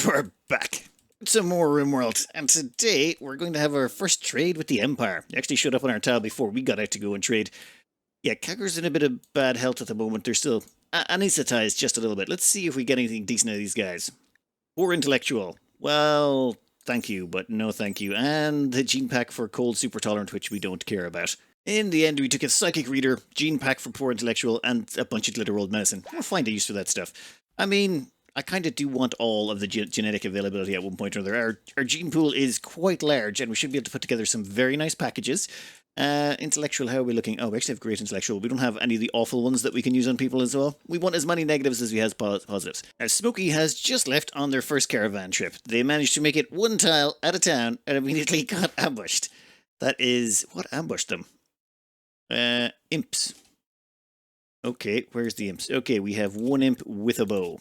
We're back. Some more Rimworld, and today we're going to have our first trade with the Empire. It actually showed up on our tile before we got out to go and trade. Yeah, Kagur's in a bit of bad health at the moment. They're still anesthetized just a little bit. Let's see if we get anything decent out of these guys. Poor intellectual. Well, thank you, but no thank you. And the gene pack for cold super tolerant, which we don't care about. In the end, we took a psychic reader, gene pack for poor intellectual, and a bunch of glitter rolled medicine. We'll find a use for that stuff. I mean, I kind of do want all of the genetic availability at one point or another. Our gene pool is quite large, and we should be able to put together some very nice packages. Intellectual, how are we looking? Oh, we actually have great intellectual. We don't have any of the awful ones that we can use on people as well. We want as many negatives as we have positives. Now, Smokey has just left on their first caravan trip. They managed to make it one tile at a town and immediately got ambushed. That is... what ambushed them? Imps. Okay, where's the imps? Okay, we have one imp with a bow.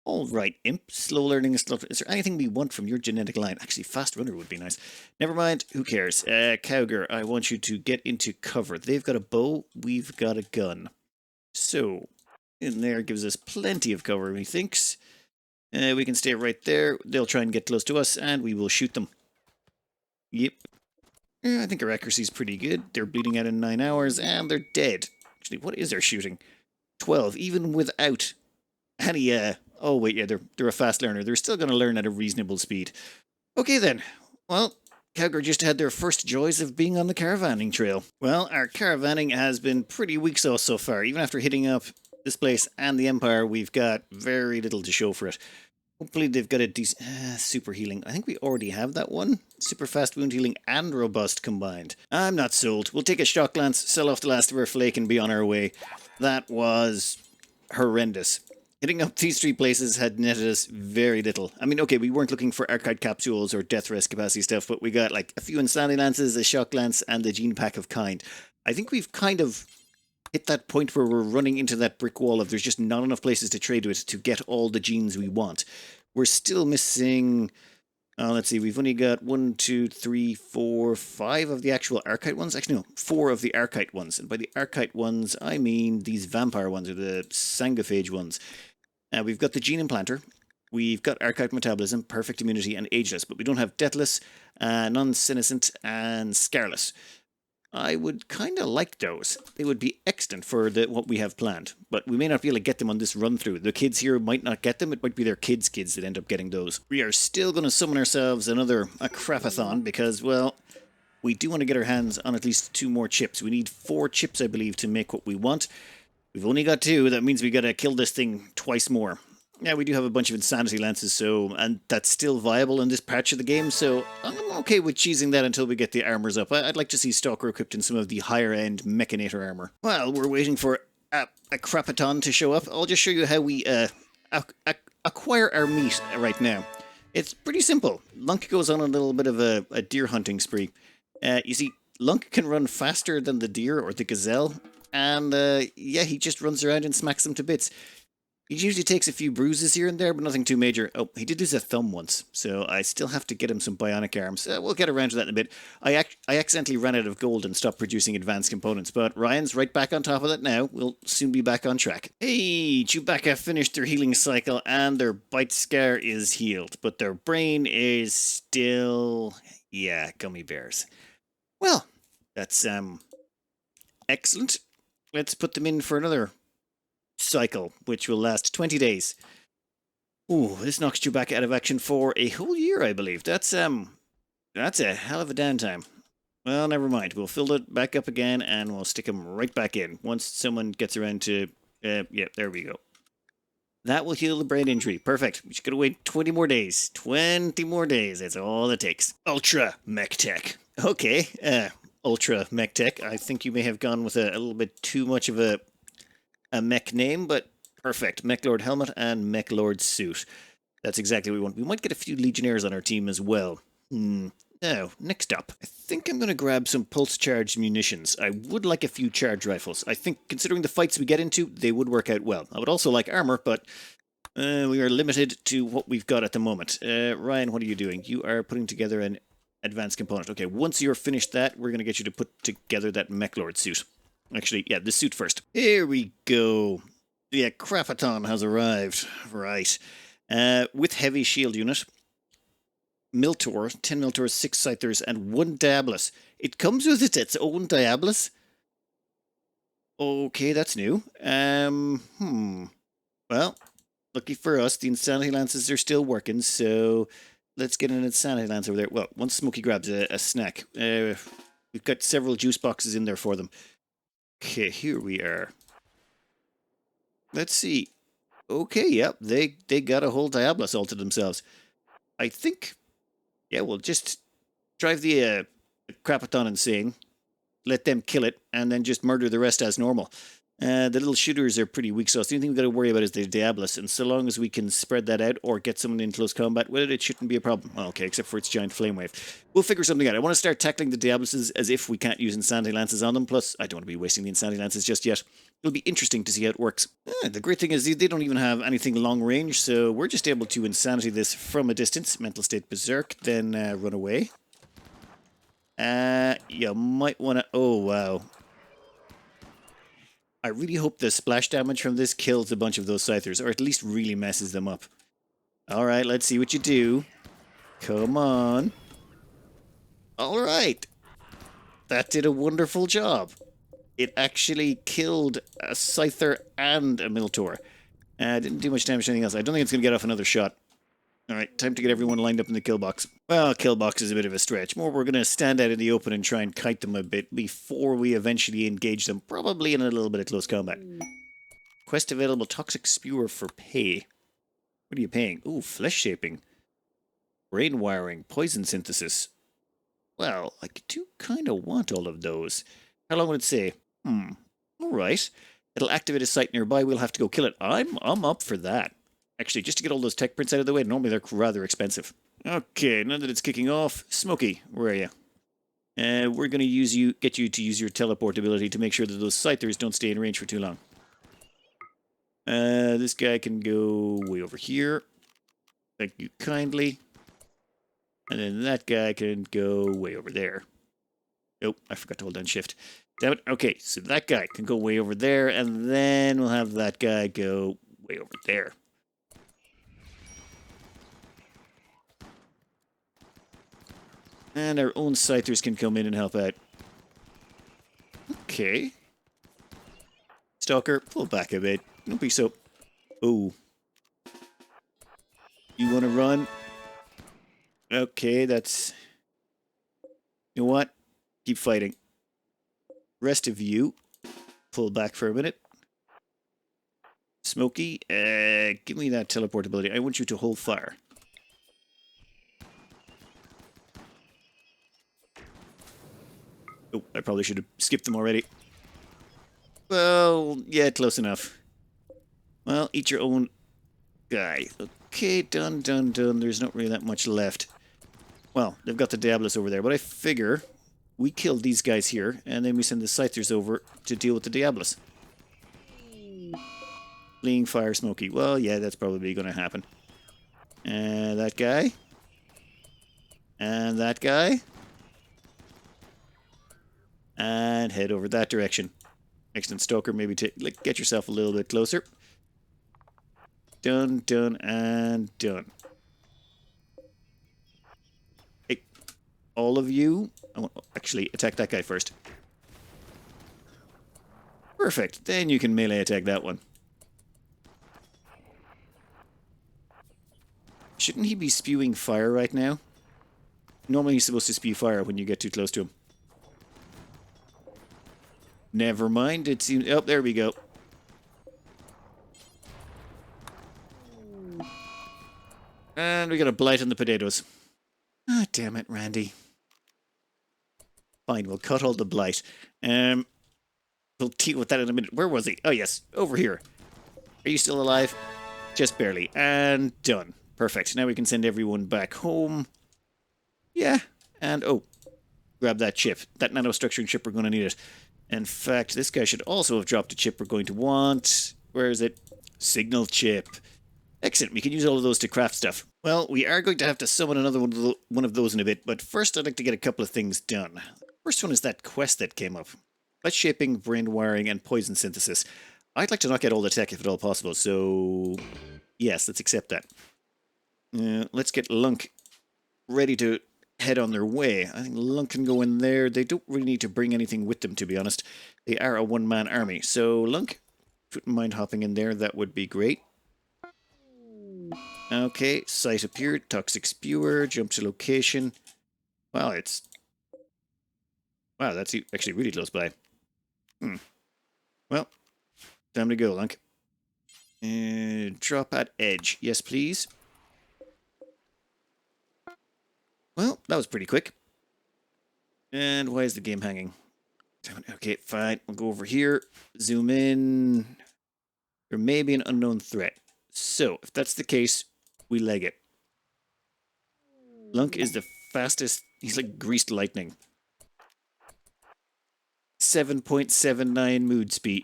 Alright, imp. Slow learning is slow. Is there anything we want from your genetic line? Actually, fast runner would be nice. Never mind, who cares? Cowger, I want you to get into cover. They've got a bow, we've got a gun. So, in there gives us plenty of cover, methinks. We can stay right there. They'll try and get close to us, and we will shoot them. Yep. I think our accuracy is pretty good. They're bleeding out in 9 hours, and they're dead. Actually, what is their shooting? 12, even without any, oh wait, yeah, they're a fast learner. They're still going to learn at a reasonable speed. Okay then. Well, Cowger just had their first joys of being on the caravanning trail. Well, our caravanning has been pretty weak so far. Even after hitting up this place and the Empire, we've got very little to show for it. Hopefully they've got a decent... super healing. I think we already have that one. Super fast wound healing and robust combined. I'm not sold. We'll take a shock glance, sell off the last of our flake and be on our way. That was horrendous. Hitting up these three places had netted us very little. I mean, okay, we weren't looking for archive capsules or death rest capacity stuff, but we got like a few insanity lances, a shock lance, and a gene pack of kind. I think we've kind of hit that point where we're running into that brick wall of there's just not enough places to trade with to get all the genes we want. We're still missing... let's see, we've only got 1, 2, 3, 4, 5 of the actual Archite ones. Actually, no, 4 of the Archite ones. And by the Archite ones, I mean these vampire ones, or the Sangophage ones. We've got the gene implanter. We've got Archite metabolism, perfect immunity, and ageless. But we don't have deathless, non-senescent, and scarless. I would kind of like those. They would be excellent for what we have planned. But we may not be able to get them on this run-through. The kids here might not get them. It might be their kids' kids that end up getting those. We are still going to summon ourselves another Acrapaton because, well, we do want to get our hands on at least 2 more chips. We need 4 chips, I believe, to make what we want. We've only got 2. That means we got to kill this thing twice more. Yeah, we do have a bunch of insanity lances, and that's still viable in this patch of the game, so I'm okay with cheesing that until we get the armors up. I'd like to see Stalker equipped in some of the higher-end Mechanator armor. While we're waiting for Acrapaton to show up, I'll just show you how we acquire our meat right now. It's pretty simple. Lunk goes on a little bit of a deer hunting spree. You see, Lunk can run faster than the deer or the gazelle, and yeah, he just runs around and smacks them to bits. He usually takes a few bruises here and there, but nothing too major. Oh, he did lose a thumb once, so I still have to get him some bionic arms. We'll get around to that in a bit. I accidentally ran out of gold and stopped producing advanced components, but Ryan's right back on top of that now. We'll soon be back on track. Hey, Chewbacca finished their healing cycle, and their bite scar is healed, but their brain is still... yeah, gummy bears. Well, that's excellent. Let's put them in for another cycle, which will last 20 days. Ooh, this knocks Chewbacca out of action for a whole year, I believe. That's a hell of a downtime. Well, never mind. We'll fill it back up again, and we'll stick him right back in once someone gets around to... yeah, there we go. That will heal the brain injury. Perfect. We just gotta wait 20 more days. 20 more days. That's all it takes. Ultra Mech Tech. Okay, Ultra Mech Tech. I think you may have gone with a little bit too much of a mech name, but perfect. Mechlord helmet and mechlord suit. That's exactly what we want. We might get a few legionnaires on our team as well. Now, next up, I think I'm going to grab some pulse-charged munitions. I would like a few charge rifles. I think, considering the fights we get into, they would work out well. I would also like armor, but we are limited to what we've got at the moment. Ryan, what are you doing? You are putting together an advanced component. Okay, once you're finished that, we're going to get you to put together that mechlord suit. Actually, yeah, the suit first. Here we go. The Acrapaton has arrived. Right. With heavy shield unit. Miltor, 10 Miltors, 6 Scythers, and 1 Diabolus. It comes with its own Diabolus? Okay, that's new. Well, lucky for us, the Insanity Lances are still working, so let's get an Insanity Lance over there. Well, once Smokey grabs a snack, we've got several juice boxes in there for them. Okay, here we are. Let's see. Okay, yep, they got a whole Diabolus all to themselves. I think, yeah, we'll just drive the Acrapaton insane, let them kill it, and then just murder the rest as normal. The little shooters are pretty weak, so the only thing we've got to worry about is the Diabolus, and so long as we can spread that out or get someone in close combat with it, it shouldn't be a problem. Okay, except for its giant flame wave. We'll figure something out. I want to start tackling the Diaboluses as if we can't use Insanity Lances on them, plus I don't want to be wasting the Insanity Lances just yet. It'll be interesting to see how it works. The great thing is they don't even have anything long range, so we're just able to Insanity this from a distance, Mental State Berserk, then run away. You might want to... Oh, wow. I really hope the splash damage from this kills a bunch of those Scythers, or at least really messes them up. Alright, let's see what you do. Come on. Alright. That did a wonderful job. It actually killed a Scyther and a Miltor. Didn't do much damage to anything else. I don't think it's going to get off another shot. Alright, time to get everyone lined up in the kill box. Well, kill box is a bit of a stretch. More, we're going to stand out in the open and try and kite them a bit before we eventually engage them, probably in a little bit of close combat. Quest available, Toxic Spewer for pay. What are you paying? Ooh, flesh shaping. Brain wiring, poison synthesis. Well, I do kind of want all of those. How long would it say? Alright. It'll activate a site nearby, we'll have to go kill it. I'm up for that. Actually, just to get all those tech prints out of the way, normally they're rather expensive. Okay, now that it's kicking off, Smokey, where are you? We're going to get you to use your teleport ability to make sure that those Scythers don't stay in range for too long. This guy can go way over here. Thank you kindly. And then that guy can go way over there. Oh, I forgot to hold down shift. Damn it. Okay, so that guy can go way over there, and then we'll have that guy go way over there. And our own Scythers can come in and help out. Okay. Stalker, pull back a bit. Don't be so... Oh. You want to run? Okay, that's... You know what? Keep fighting. Rest of you, pull back for a minute. Smokey, give me that teleport ability. I want you to hold fire. Oh, I probably should have skipped them already. Well, yeah, close enough. Well, eat your own guy. Okay, done. There's not really that much left. Well, they've got the Diabolus over there, but I figure we kill these guys here, and then we send the Scythers over to deal with the Diabolus. Fleeing fire, Smokey. Well, yeah, that's probably going to happen. That guy. And that guy. And head over that direction. Excellent, Stalker, maybe get yourself a little bit closer. Done, and done. Hey, all of you, actually attack that guy first. Perfect, then you can melee attack that one. Shouldn't he be spewing fire right now? Normally he's supposed to spew fire when you get too close to him. Never mind, it seems... Oh, there we go. And we got a blight on the potatoes. Ah, damn it, Randy. Fine, we'll cut all the blight. We'll deal with that in a minute. Where was he? Oh, yes, over here. Are you still alive? Just barely. And done. Perfect. Now we can send everyone back home. Yeah. And, oh, grab that chip. That nanostructuring chip, we're going to need it. In fact, this guy should also have dropped a chip we're going to want. Where is it? Signal chip. Excellent, we can use all of those to craft stuff. Well, we are going to have to summon another one of those in a bit, but first I'd like to get a couple of things done. First one is that quest that came up. Flesh shaping, brain wiring, and poison synthesis. I'd like to knock out all the tech if at all possible, so... Yes, let's accept that. Let's get Lunk ready to head on their way. I think Lunk can go in there. They don't really need to bring anything with them, to be honest. They are a one-man army. So, Lunk, if you wouldn't mind hopping in there, that would be great. Okay, site appeared. Toxic spewer. Jump to location. Wow, it's... Wow, that's actually really close by. Well, time to go, Lunk. Drop at edge. Yes, please. Well, that was pretty quick. And why is the game hanging? Okay, fine. We'll go over here. Zoom in. There may be an unknown threat. So, if that's the case, we leg it. Lunk is the fastest. He's like greased lightning. 7.79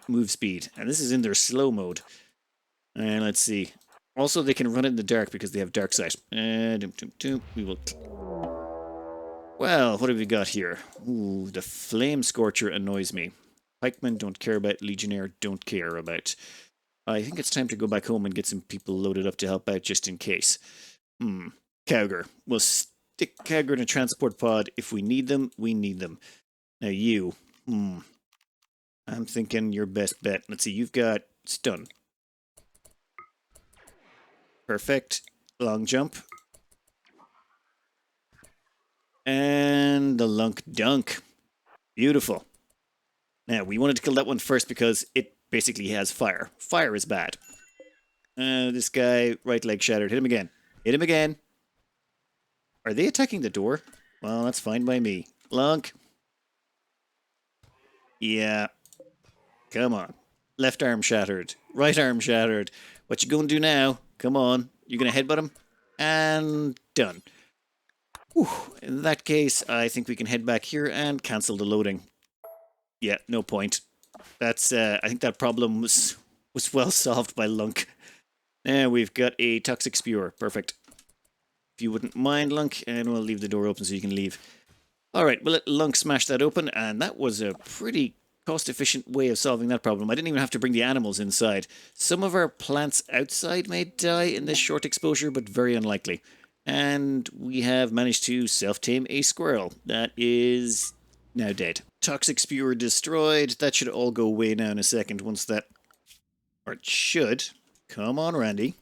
move speed. And this is in their slow mode. And let's see. Also, they can run in the dark because they have dark sight. We will... Well, what have we got here? Ooh, the Flame Scorcher annoys me. Pikemen don't care about. Legionnaire don't care about. I think it's time to go back home and get some people loaded up to help out just in case. Cowger. We'll stick Cowger in a transport pod. If we need them, we need them. Now you. I'm thinking your best bet. Let's see, you've got stun. Perfect. Long jump. And the Lunk Dunk. Beautiful. Now, we wanted to kill that one first because it basically has fire. Fire is bad. This guy, right leg shattered. Hit him again. Hit him again. Are they attacking the door? Well, that's fine by me. Lunk. Yeah. Come on. Left arm shattered. Right arm shattered. What you gonna do now? Come on. You gonna headbutt him? And done. Whew. In that case, I think we can head back here and cancel the loading. Yeah, no point. That's, I think that problem was well solved by Lunk. Now we've got a Toxic Spewer. Perfect. If you wouldn't mind, Lunk, and we'll leave the door open so you can leave. Alright, we'll let Lunk smash that open, and that was a pretty cost-efficient way of solving that problem. I didn't even have to bring the animals inside. Some of our plants outside may die in this short exposure, but very unlikely. And we have managed to self-tame a squirrel. That is now dead. Toxic Spewer destroyed. That should all go away now in a second once that... Or it should. Come on, Randy.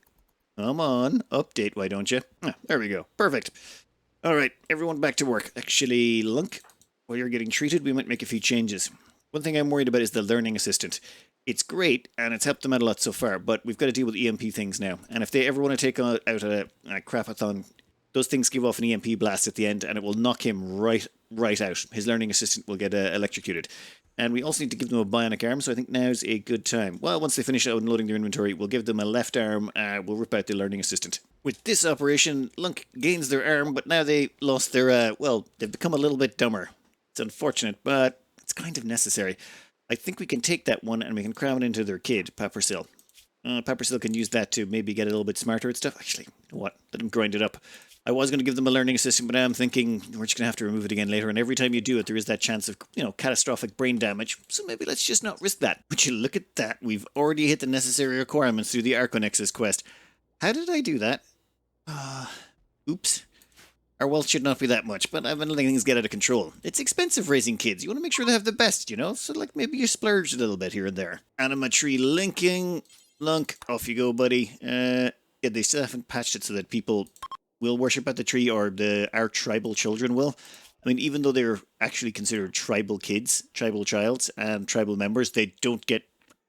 Come on. Update, why don't you? Ah, there we go. Perfect. Alright, everyone back to work. Actually, Lunk, while you're getting treated, we might make a few changes. One thing I'm worried about is the learning assistant. It's great, and it's helped them out a lot so far, but we've got to deal with EMP things now. And if they ever want to take out a Acrapaton, those things give off an EMP blast at the end, and it will knock him right out. His learning assistant will get electrocuted. And we also need to give them a bionic arm, so I think now's a good time. Well, once they finish unloading their inventory, we'll give them a left arm, we'll rip out the learning assistant. With this operation, Lunk gains their arm, but now they lost their, well, they've become a little bit dumber. It's unfortunate, but it's kind of necessary. I think we can take that one and we can cram it into their kid, Peppersill. Peppersill can use that to maybe get a little bit smarter and stuff. Actually, you know what? Let them grind it up. I was going to give them a learning assistant, but now I'm thinking we're just going to have to remove it again later. And every time you do it, there is that chance of, catastrophic brain damage. So maybe let's just not risk that. But you look at that. We've already hit the necessary requirements through the Arconexus quest. How did I do that? Oops. Our wealth should not be that much, but I've been letting things get out of control. It's expensive raising kids. You want to make sure they have the best, So, maybe you splurge a little bit here and there. Anima tree linking. Lunk, off you go, buddy. Yeah, they still haven't patched it so that people will worship at the tree, or our tribal children will. I mean, even though they're actually considered tribal kids, tribal childs, and tribal members, they don't get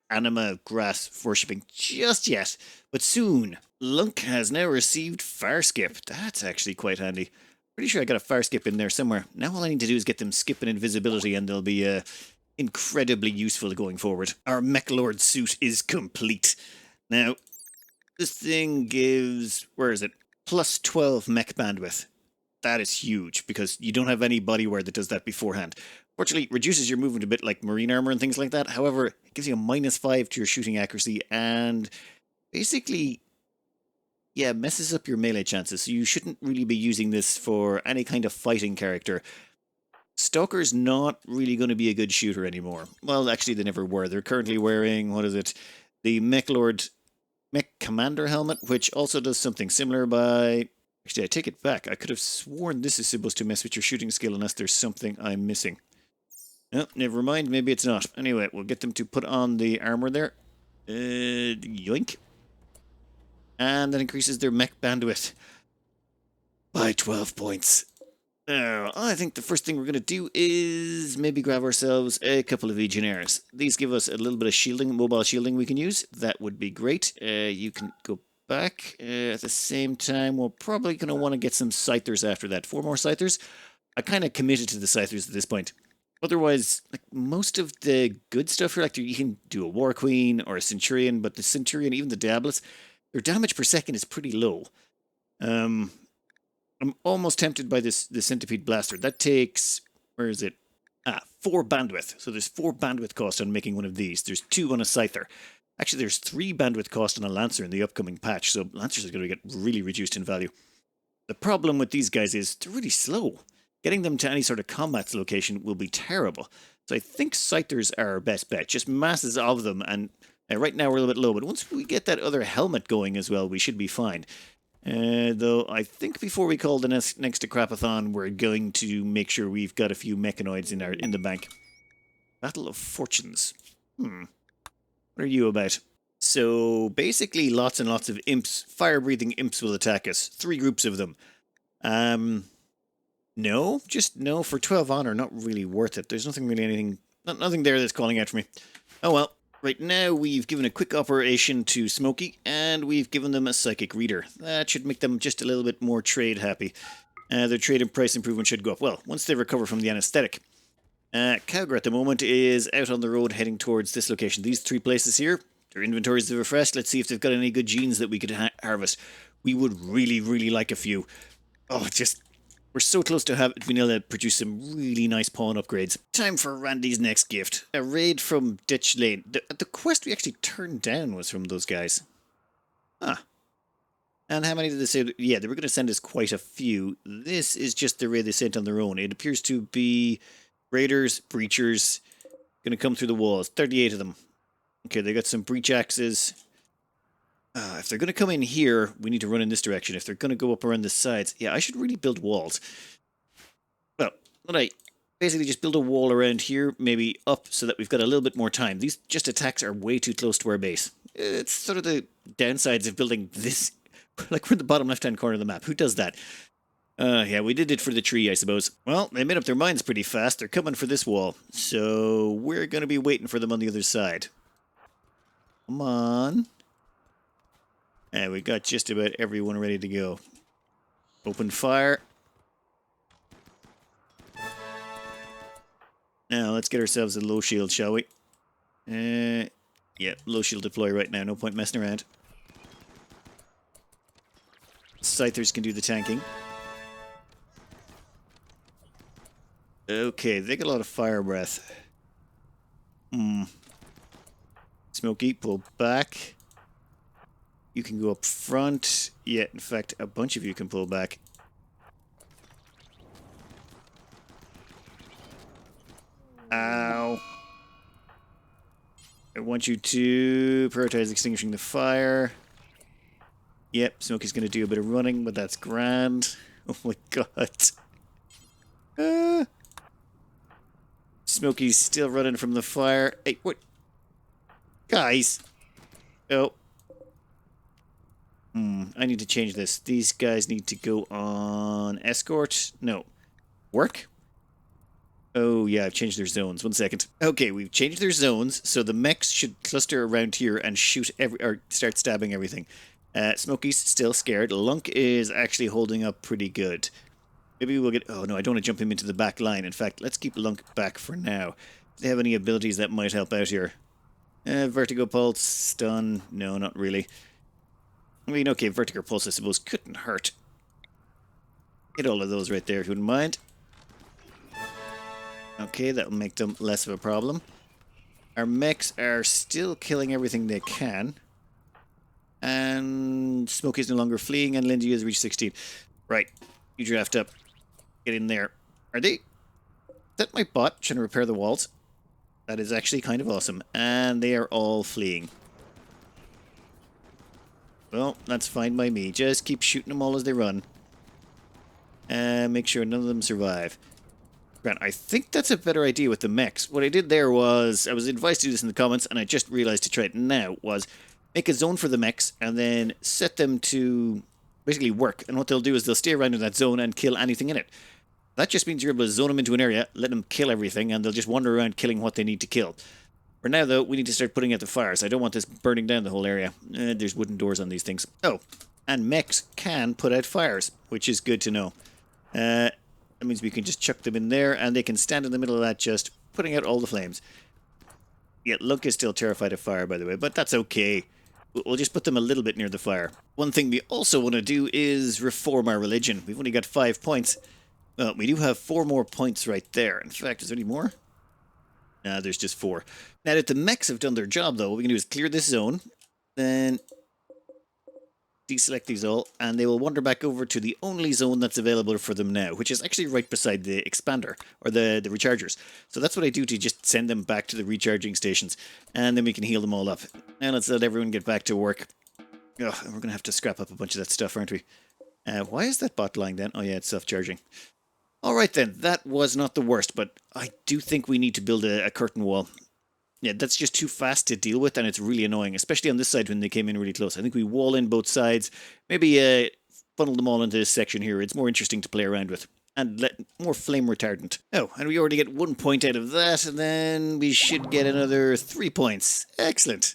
anima grass worshipping just yet. But soon. Lunk has now received fire skip. That's actually quite handy. Pretty sure I got a fire skip in there somewhere. Now all I need to do is get them skip and invisibility, and they'll be incredibly useful going forward. Our mechlord suit is complete. Now, this thing gives... Where is it? Plus 12 mech bandwidth. That is huge, because you don't have any bodywear that does that beforehand. Fortunately, it reduces your movement a bit, like marine armor and things like that. However, it gives you a -5 to your shooting accuracy, and basically, yeah, messes up your melee chances. So you shouldn't really be using this for any kind of fighting character. Stalker's not really going to be a good shooter anymore. Well, actually, they never were. They're currently wearing, what is it? The mechlord mech commander helmet, which also does something similar by... Actually, I take it back. I could have sworn this is supposed to mess with your shooting skill unless there's something I'm missing. No, never mind. Maybe it's not. Anyway, we'll get them to put on the armor there. Yoink. And that increases their mech bandwidth by 12 points. Now, I think the first thing we're going to do is maybe grab ourselves a couple of Legionnaires. These give us a little bit of shielding, mobile shielding we can use. That would be great. You can go back. At the same time, we're probably going to want to get some Scythers after that. 4 more Scythers. I kind of committed to the Scythers at this point. Otherwise, like most of the good stuff here, like you can do a War Queen or a Centurion, but the Centurion, even the Diabolus, their damage per second is pretty low. I'm almost tempted by the Centipede Blaster. That takes, where is it? 4 bandwidth. So there's 4 bandwidth cost on making one of these. There's 2 on a Scyther. Actually, there's 3 bandwidth cost on a Lancer in the upcoming patch, so Lancers are going to get really reduced in value. The problem with these guys is they're really slow. Getting them to any sort of combat location will be terrible. So I think Scythers are our best bet. Just masses of them, and right now we're a little bit low, but once we get that other helmet going as well, we should be fine. Though I think before we call the next Acrapaton, we're going to make sure we've got a few mechanoids in the bank. Battle of Fortunes. What are you about? So basically lots and lots of imps, fire-breathing imps will attack us. 3 groups of them. No, just no. For 12 honor, not really worth it. There's nothing really nothing there that's calling out for me. Oh well. Right now, we've given a quick operation to Smokey, and we've given them a Psychic Reader. That should make them just a little bit more trade happy. Their trade and price improvement should go up. Well, once they recover from the anesthetic. Cowger at the moment is out on the road heading towards this location. These 3 places here, their inventories are refreshed. Let's see if they've got any good genes that we could harvest. We would really, really like a few. Oh, we're so close to being able to produce some really nice pawn upgrades. Time for Randy's next gift. A raid from Ditch Lane. The quest we actually turned down was from those guys. And how many did they say? Yeah, they were going to send us quite a few. This is just the raid they sent on their own. It appears to be raiders, breachers, going to come through the walls. 38 of them. Okay, they got some breach axes. If they're going to come in here, we need to run in this direction. If they're going to go up around the sides, yeah, I should really build walls. Well, basically just build a wall around here, maybe up, so that we've got a little bit more time. These just attacks are way too close to our base. It's sort of the downsides of building this. Like we're in the bottom left-hand corner of the map. Who does that? Yeah, we did it for the tree, I suppose. Well, they made up their minds pretty fast. They're coming for this wall. So we're going to be waiting for them on the other side. Come on. And we got just about everyone ready to go. Open fire. Now, let's get ourselves a low shield, shall we? Yeah, low shield deploy right now. No point messing around. Scythers can do the tanking. Okay, they got a lot of fire breath. Smokey, pull back. You can go up front. Yeah, in fact, a bunch of you can pull back. Ow. I want you to prioritize extinguishing the fire. Yep, Smokey's going to do a bit of running, but that's grand. Oh my god. Smokey's still running from the fire. Hey, what? Guys. Oh. I need to change this. These guys need to go on escort. No. Work? Oh, yeah, I've changed their zones. 1 second. Okay, we've changed their zones, so the mechs should cluster around here and shoot or start stabbing everything. Smokey's still scared. Lunk is actually holding up pretty good. Maybe we'll get... Oh, no, I don't want to jump him into the back line. In fact, let's keep Lunk back for now. Do they have any abilities that might help out here? Vertigo Pulse, Stun. No, not really. I mean, okay, Vertigo Pulse, I suppose, couldn't hurt. Hit all of those right there, if you wouldn't mind. Okay, that'll make them less of a problem. Our mechs are still killing everything they can. And Smokey's no longer fleeing, and Lindy has reached 16. Right, you draft up. Get in there. Are they... Is that my bot trying to repair the walls? That is actually kind of awesome. And they are all fleeing. Well, that's fine by me. Just keep shooting them all as they run. And make sure none of them survive. Grant, I think that's a better idea with the mechs. What I did there was, I was advised to do this in the comments, and I just realized to try it now, was make a zone for the mechs, and then set them to basically work. And what they'll do is they'll stay around in that zone and kill anything in it. That just means you're able to zone them into an area, let them kill everything, and they'll just wander around killing what they need to kill. For now, though, we need to start putting out the fires. I don't want this burning down the whole area. There's wooden doors on these things. Oh, and mechs can put out fires, which is good to know. That means we can just chuck them in there, and they can stand in the middle of that, just putting out all the flames. Yeah, Lunk is still terrified of fire, by the way, but that's okay. We'll just put them a little bit near the fire. One thing we also want to do is reform our religion. We've only got 5 points. Well, we do have 4 more points right there. In fact, is there any more? Nah, there's just 4. Now that the mechs have done their job, though, what we can do is clear this zone, then deselect these all, and they will wander back over to the only zone that's available for them now, which is actually right beside the expander, or the rechargers. So that's what I do to just send them back to the recharging stations, and then we can heal them all up. Now let's let everyone get back to work. Ugh, and we're going to have to scrap up a bunch of that stuff, aren't we? Why is that bot lying down? Oh yeah, it's self-charging. Alright then, that was not the worst, but I do think we need to build a curtain wall. Yeah, that's just too fast to deal with, and it's really annoying, especially on this side when they came in really close. I think we wall in both sides, maybe funnel them all into this section here. It's more interesting to play around with, and let more flame retardant. Oh, and we already get 1 point out of that, and then we should get another 3 points. Excellent.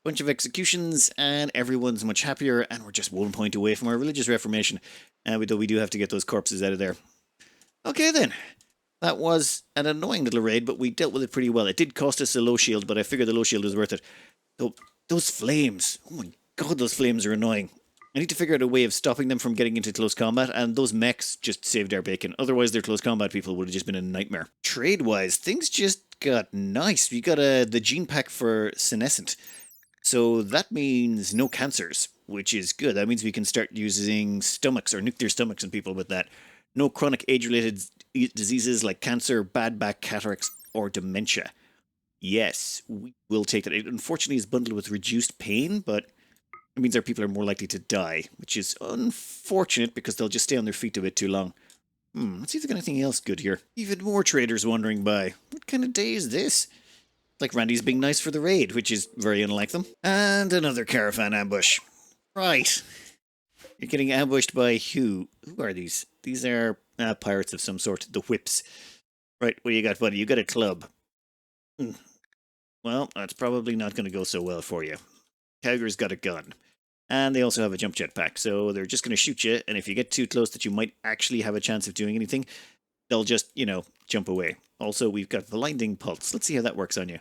Bunch of executions, and everyone's much happier, and we're just 1 point away from our religious reformation. Though we do have to get those corpses out of there. Okay then, that was an annoying little raid, but we dealt with it pretty well. It did cost us a low shield, but I figured the low shield was worth it. So, those flames, oh my god, those flames are annoying. I need to figure out a way of stopping them from getting into close combat, and those mechs just saved our bacon. Otherwise, their close combat people would have just been a nightmare. Trade-wise, things just got nice. We got the gene pack for senescent. So that means no cancers, which is good. That means we can start using stomachs or nuclear stomachs in people with that. No chronic age-related diseases like cancer, bad back, cataracts, or dementia. Yes, we will take that. It unfortunately is bundled with reduced pain, but it means our people are more likely to die, which is unfortunate because they'll just stay on their feet a bit too long. Let's see if there's anything else good here. Even more traders wandering by. What kind of day is this? Like Randy's being nice for the raid, which is very unlike them. And another caravan ambush. Right. You're getting ambushed by who? Who are these? These are pirates of some sort. The whips. Right, what do you got, buddy? You got a club. Well, that's probably not going to go so well for you. Cowger's got a gun. And they also have a jump jetpack, so they're just going to shoot you, and if you get too close that you might actually have a chance of doing anything, they'll just, jump away. Also, we've got Blinding Pulse. Let's see how that works on you.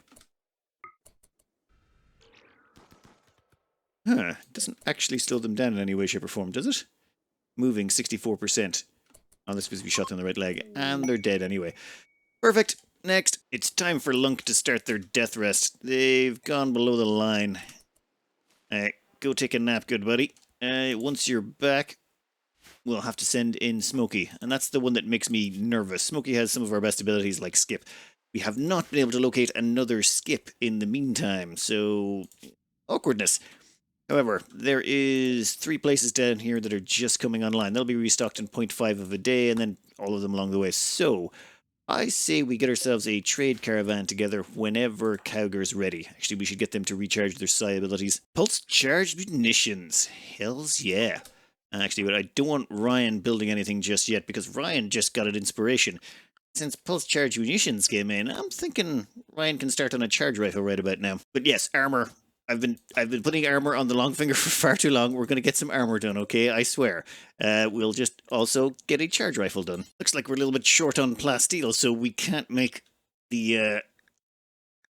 Huh, doesn't actually slow them down in any way, shape, or form, does it? Moving 64%. Oh, this was to be shot in the right leg, and they're dead anyway. Perfect. Next, it's time for Lunk to start their death rest. They've gone below the line. Go take a nap, good buddy. Once you're back, we'll have to send in Smokey, and that's the one that makes me nervous. Smokey has some of our best abilities, like Skip. We have not been able to locate another Skip in the meantime, so awkwardness. However, there is 3 places down here that are just coming online. They'll be restocked in 0.5 of a day, and then all of them along the way. So, I say we get ourselves a trade caravan together whenever Cowger's ready. Actually, we should get them to recharge their psi abilities. Pulse charged munitions. Hells yeah. Actually, but I don't want Ryan building anything just yet, because Ryan just got an inspiration. Since pulse charged munitions came in, I'm thinking Ryan can start on a charge rifle right about now. But yes, armor. I've been putting armor on the long finger for far too long. We're going to get some armor done, okay? I swear. We'll just also get a charge rifle done. Looks like we're a little bit short on plasteel, so we can't make the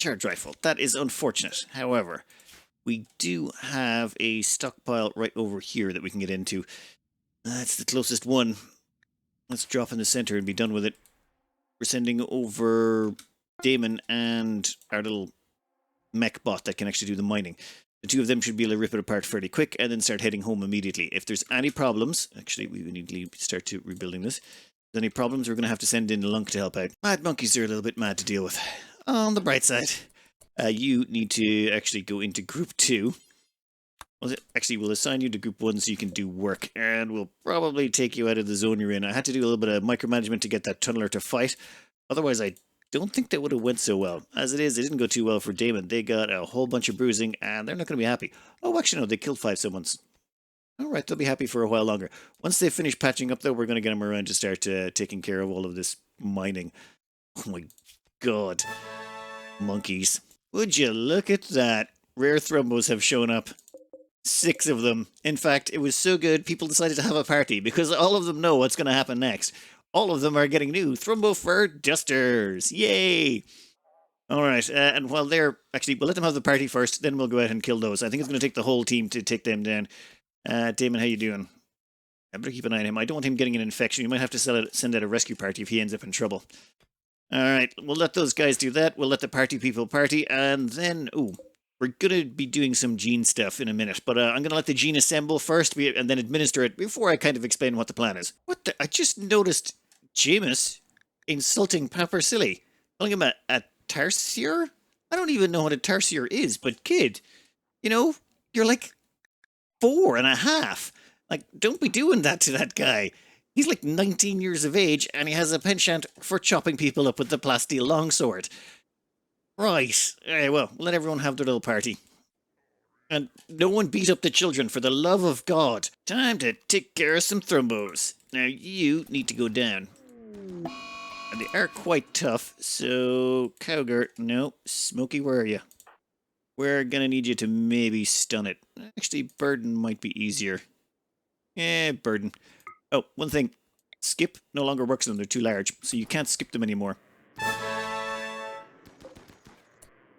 charge rifle. That is unfortunate. However, we do have a stockpile right over here that we can get into. That's the closest one. Let's drop in the center and be done with it. We're sending over Damon and our little mech bot that can actually do the mining. The 2 of them should be able to rip it apart fairly quick and then start heading home immediately. If there's any problems, actually we need to start to rebuilding this. If there's any problems, we're going to have to send in Lunk to help out. Mad monkeys are a little bit mad to deal with. On the bright side, you need to actually go into group 2. Actually, we'll assign you to group 1 so you can do work, and we'll probably take you out of the zone you're in. I had to do a little bit of micromanagement to get that tunneler to fight. Otherwise, I don't think that would have went so well. As it is, it didn't go too well for Damon. They got a whole bunch of bruising, and they're not going to be happy. Oh, actually, no, they killed 5 someones. All right, they'll be happy for a while longer. Once they finish patching up, though, we're going to get them around to start taking care of all of this mining. Oh my god. Monkeys. Would you look at that? Rare thrumbos have shown up. 6 of them. In fact, it was so good, people decided to have a party because all of them know what's going to happen next. All of them are getting new Thrumbo Fur Dusters. Yay! Alright, and while they're... Actually, we'll let them have the party first, then we'll go out and kill those. I think it's going to take the whole team to take them down. Damon, how you doing? I better keep an eye on him. I don't want him getting an infection. You might have to send out a rescue party if he ends up in trouble. Alright, we'll let those guys do that. We'll let the party people party, and then... Ooh. We're going to be doing some gene stuff in a minute, but I'm going to let the gene assemble first and then administer it before I kind of explain what the plan is. What the? I just noticed Jameis insulting Papa Silly, calling him a tarsier? I don't even know what a tarsier is, but kid, you know, you're like 4.5. Like, don't be doing that to that guy. He's like 19 years of age and he has a penchant for chopping people up with the plasteel longsword. Right, well, let everyone have their little party. And no one beat up the children, for the love of God. Time to take care of some thrumbos. Now you need to go down. And they are quite tough, so... Cowgert, no. Smokey, where are you? We're gonna need you to maybe stun it. Actually, Burden might be easier. Burden. Oh, one thing. Skip no longer works on them, they're too large, so you can't skip them anymore.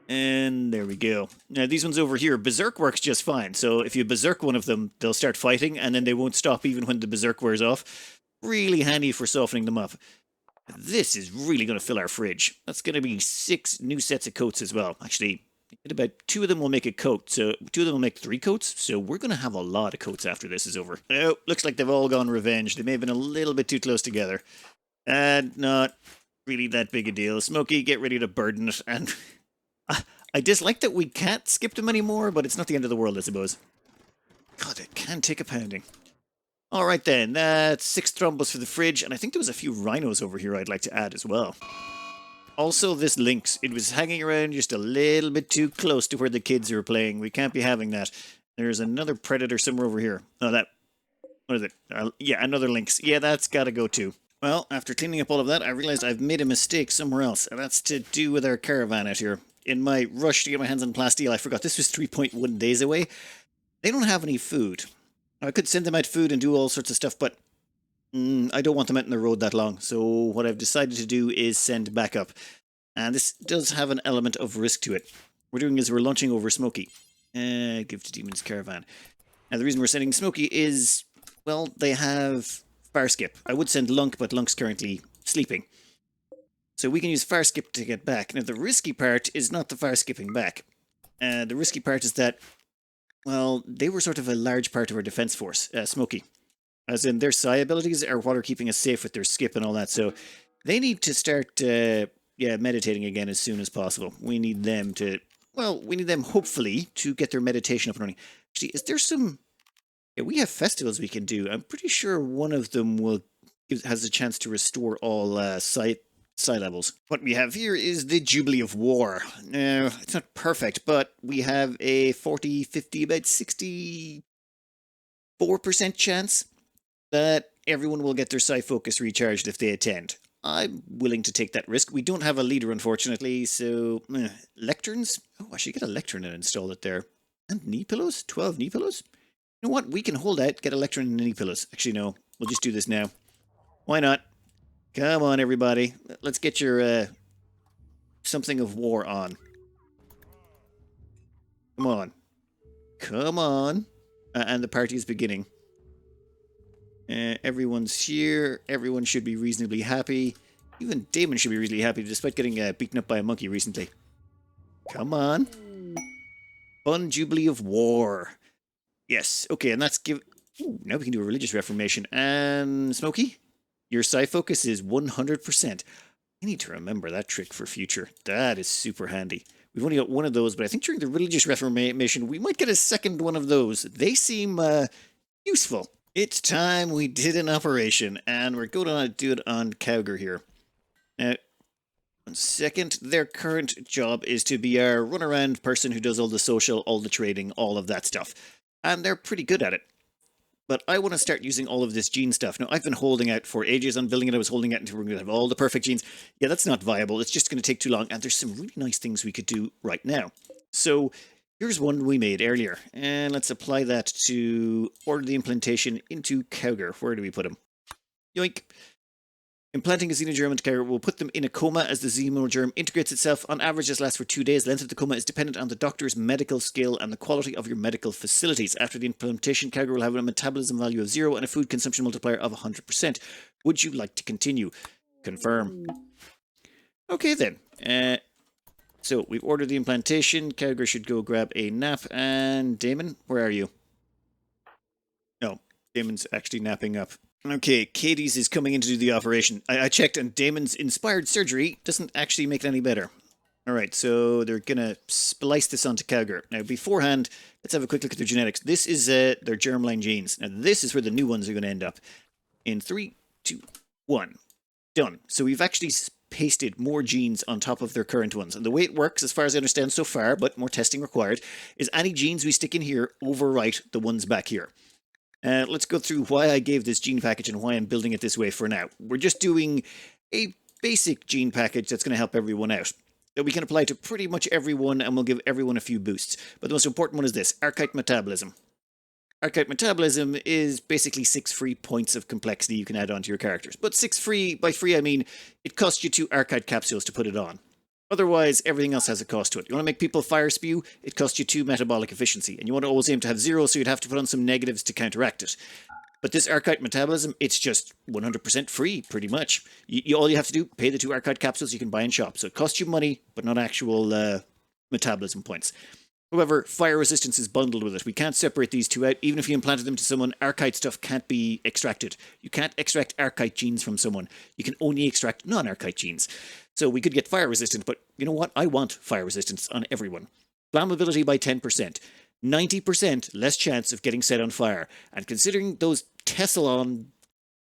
And there we go. Now, these ones over here, Berserk works just fine. So if you Berserk one of them, they'll start fighting, and then they won't stop even when the Berserk wears off. Really handy for softening them up. This is really going to fill our fridge. That's going to be 6 new sets of coats as well. Actually, about 2 of them will make a coat, so 2 of them will make 3 coats. So we're going to have a lot of coats after this is over. Oh, looks like they've all gone revenge. They may have been a little bit too close together. And not really that big a deal. Smokey, get ready to burden it, and... I dislike that we can't skip them anymore, but it's not the end of the world, I suppose. God, it can take a pounding. Alright then, that's 6 thrumbos for the fridge, and I think there was a few rhinos over here I'd like to add as well. Also, this lynx, it was hanging around just a little bit too close to where the kids are playing. We can't be having that. There's another predator somewhere over here. Oh, that... What is it? Yeah, another lynx. Yeah, that's gotta go too. Well, after cleaning up all of that, I realized I've made a mistake somewhere else, and that's to do with our caravan out here. In my rush to get my hands on plasteel, I forgot this was 3.1 days away. They don't have any food. I could send them out food and do all sorts of stuff, but I don't want them out on the road that long. So what I've decided to do is send backup. And this does have an element of risk to it. What we're doing is we're launching over Smokey. Give to Demon's Caravan. Now the reason we're sending Smokey is, well, they have far skip. I would send Lunk, but Lunk's currently sleeping. So we can use far skip to get back. Now the risky part is not the far skipping back. The risky part is that, well, they were sort of a large part of our defense force, Smokey. As in their psi abilities are what are keeping us safe with their skip and all that. So they need to start meditating again as soon as possible. We need them to, well, we need them hopefully to get their meditation up and running. Actually, is there some... Yeah, we have festivals we can do. I'm pretty sure one of them has a chance to restore all psi levels. What we have here is the Jubilee of War. Now, it's not perfect, but we have a 40, 50, about 64% chance that everyone will get their psi focus recharged if they attend. I'm willing to take that risk. We don't have a leader, unfortunately, so... lecterns? Oh, I should get a lectern and install it there. And knee pillows? 12 knee pillows? You know what? We can hold out, get a lectern and knee pillows. Actually, no. We'll just do this now. Why not? Come on, everybody. Let's get your, something of war on. Come on. Come on. And the party is beginning. Everyone's here. Everyone should be reasonably happy. Even Damon should be reasonably happy, despite getting beaten up by a monkey recently. Come on. Fun Jubilee of War. Yes. Okay, and that's give... Ooh, now we can do a religious reformation. And Smokey? Your psi focus is 100%. I need to remember that trick for future. That is super handy. We've only got one of those, but I think during the religious reformation, we might get a second one of those. They seem useful. It's time we did an operation, and we're going to do it on Cowger here. Now, 1 second. Their current job is to be our runaround person who does all the social, all the trading, all of that stuff. And they're pretty good at it. But I want to start using all of this gene stuff. Now, I've been holding out for ages on building it. I was holding out until we're going to have all the perfect genes. Yeah, that's not viable. It's just going to take too long. And there's some really nice things we could do right now. So here's one we made earlier. And let's apply that to order the implantation into Cowger. Where do we put him? Yoink. Implanting a xenogerm into Cowger will put them in a coma as the xenogerm integrates itself. On average, this lasts for 2 days. The length of the coma is dependent on the doctor's medical skill and the quality of your medical facilities. After the implantation, Cowger will have a metabolism value of 0 and a food consumption multiplier of 100%. Would you like to continue? Confirm. Okay then. So we've ordered the implantation. Cowger should go grab a nap. And Damon, where are you? No, Damon's actually napping up. Okay, Katie's is coming in to do the operation. I checked, and Damon's inspired surgery doesn't actually make it any better. Alright, so they're going to splice this onto Cowger. Now, beforehand, let's have a quick look at their genetics. This is their germline genes. Now, this is where the new ones are going to end up. In 3, 2, 1. Done. So we've actually pasted more genes on top of their current ones. And the way it works, as far as I understand so far, but more testing required, is any genes we stick in here overwrite the ones back here. Let's go through why I gave this gene package and why I'm building it this way for now. We're just doing a basic gene package that's going to help everyone out. That we can apply to pretty much everyone, and we'll give everyone a few boosts. But the most important one is this, Archite Metabolism. Archite Metabolism is basically 6 free points of complexity you can add onto your characters. But 6 free, by free I mean it costs you 2 Archite capsules to put it on. Otherwise, everything else has a cost to it. You want to make people fire spew, it costs you 2 metabolic efficiency. And you want to always aim to have 0, so you'd have to put on some negatives to counteract it. But this Archite Metabolism, it's just 100% free, pretty much. All you have to do, pay the 2 Archite capsules you can buy in shop. So it costs you money, but not actual metabolism points. However, fire resistance is bundled with it. We can't separate these two out. Even if you implanted them to someone, Archite stuff can't be extracted. You can't extract Archite genes from someone. You can only extract non-Archite genes. So we could get fire resistant, but you know what? I want fire resistance on everyone. Flammability by 10%. 90% less chance of getting set on fire. And considering those Tessalon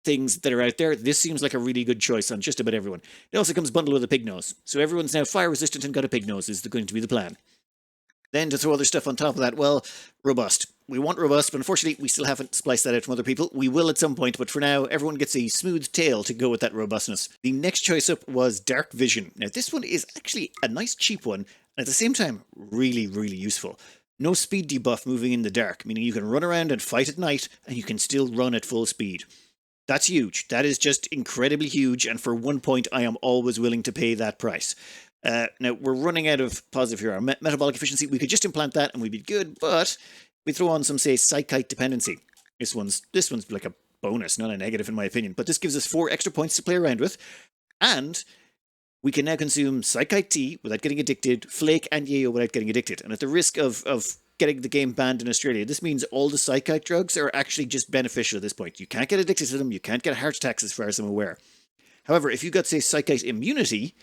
things that are out there, this seems like a really good choice on just about everyone. It also comes bundled with a pig nose. So everyone's now fire resistant and got a pig nose is going to be the plan. Then to throw other stuff on top of that, well, robust. We want robust, but unfortunately we still haven't spliced that out from other people. We will at some point, but for now, everyone gets a smooth tail to go with that robustness. The next choice up was Dark Vision. Now this one is actually a nice cheap one, and at the same time, really, really useful. No speed debuff moving in the dark, meaning you can run around and fight at night, and you can still run at full speed. That's huge. That is just incredibly huge, and for 1 point, I am always willing to pay that price. Now, we're running out of positive here. Our metabolic efficiency, we could just implant that and we'd be good, but we throw on some, say, psychite dependency. This one's like a bonus, not a negative in my opinion, but this gives us 4 extra points to play around with, and we can now consume psychite tea without getting addicted, flake and yayo without getting addicted, and at the risk of getting the game banned in Australia, this means all the psychite drugs are actually just beneficial at this point. You can't get addicted to them, you can't get heart attacks as far as I'm aware. However, if you got, say, psychite immunity,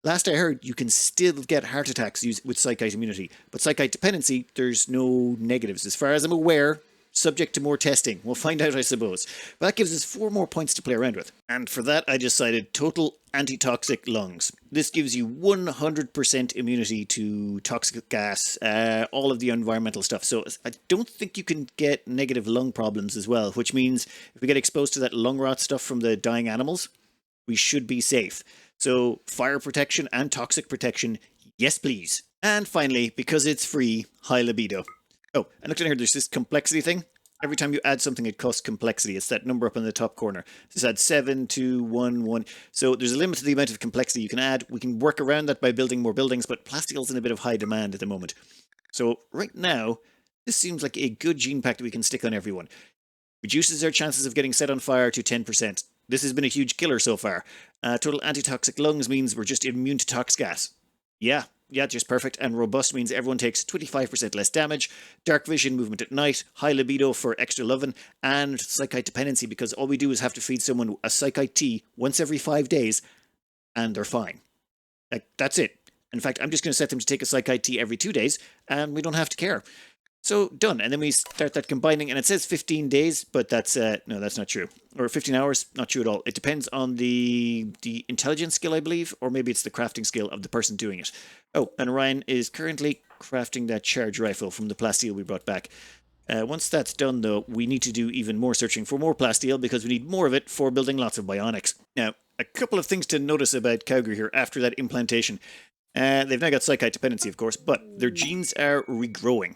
last I heard, you can still get heart attacks with psychite immunity. But psychite dependency, there's no negatives. As far as I'm aware, subject to more testing. We'll find out, I suppose. But that gives us 4 more points to play around with. And for that, I decided total antitoxic lungs. This gives you 100% immunity to toxic gas, all of the environmental stuff. So I don't think you can get negative lung problems as well, which means if we get exposed to that lung rot stuff from the dying animals, we should be safe. So, fire protection and toxic protection, yes please. And finally, because it's free, high libido. Oh, and look down here, there's this complexity thing. Every time you add something, it costs complexity. It's that number up in the top corner. This adds 7, 2, 1, 1. So there's a limit to the amount of complexity you can add. We can work around that by building more buildings, but Plastical's in a bit of high demand at the moment. So right now, this seems like a good gene pack that we can stick on everyone. Reduces our chances of getting set on fire to 10%. This has been a huge killer so far. Total antitoxic lungs means we're just immune to tox gas. Yeah, just perfect. And robust means everyone takes 25% less damage. Dark vision, movement at night. High libido for extra loving. And psychite dependency, because all we do is have to feed someone a psychite tea once every 5 days, and they're fine. Like, that's it. In fact, I'm just going to set them to take a Psychite tea every 2 days, and we don't have to care. So, done. And then we start that combining, and it says 15 days, but that's, no, that's not true. Or 15 hours, not true at all. It depends on the intelligence skill, I believe, or maybe it's the crafting skill of the person doing it. Oh, and Ryan is currently crafting that charge rifle from the plasteel we brought back. Once that's done, though, we need to do even more searching for more plasteel because we need more of it for building lots of bionics. Now, a couple of things to notice about Cowger here after that implantation. They've now got Psychite dependency, of course, but their genes are regrowing.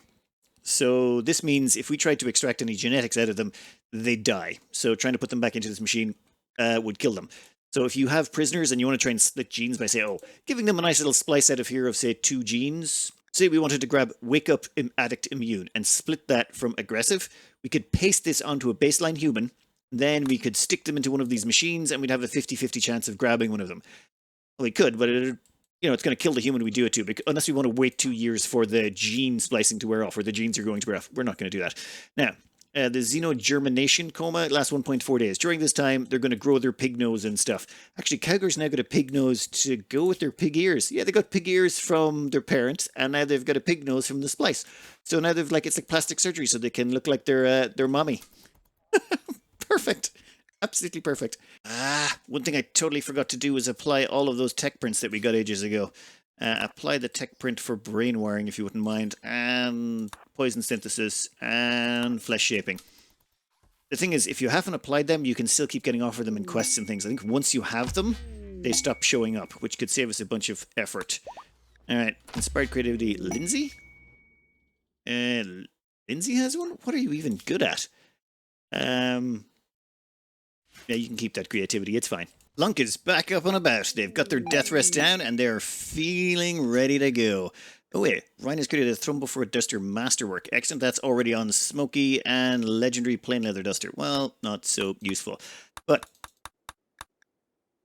So this means if we tried to extract any genetics out of them, they die. So trying to put them back into this machine would kill them. So if you have prisoners and you want to try and split genes by, say, giving them a nice little splice out of here of, say, 2 genes. Say we wanted to grab Wake Up Addict Immune and split that from Aggressive. We could paste this onto a baseline human. Then we could stick them into one of these machines and we'd have a 50-50 chance of grabbing one of them. Well, we could, but it's going to kill the human we do it to, unless we want to wait 2 years for the gene splicing to wear off, or the genes are going to wear off. We're not going to do that. Now, the xenogermination coma lasts 1.4 days. During this time, they're going to grow their pig nose and stuff. Actually, Cowger's now got a pig nose to go with their pig ears. Yeah, they got pig ears from their parents, and now they've got a pig nose from the splice. So now it's like plastic surgery, so they can look like their mommy. Perfect. Absolutely perfect. One thing I totally forgot to do was apply all of those tech prints that we got ages ago. Apply the tech print for brain wiring, if you wouldn't mind, and poison synthesis, and flesh shaping. The thing is, if you haven't applied them, you can still keep getting offered them in quests and things. I think once you have them, they stop showing up, which could save us a bunch of effort. Alright, inspired creativity, Lindsay? Lindsay has one? What are you even good at? Yeah, you can keep that creativity, it's fine. Lunk is back up and about. They've got their death rest down and they're feeling ready to go. Oh wait, Ryan has created a Thrumbo for a Duster Masterwork. Excellent, that's already on Smoky and Legendary Plain Leather Duster. Well, not so useful. But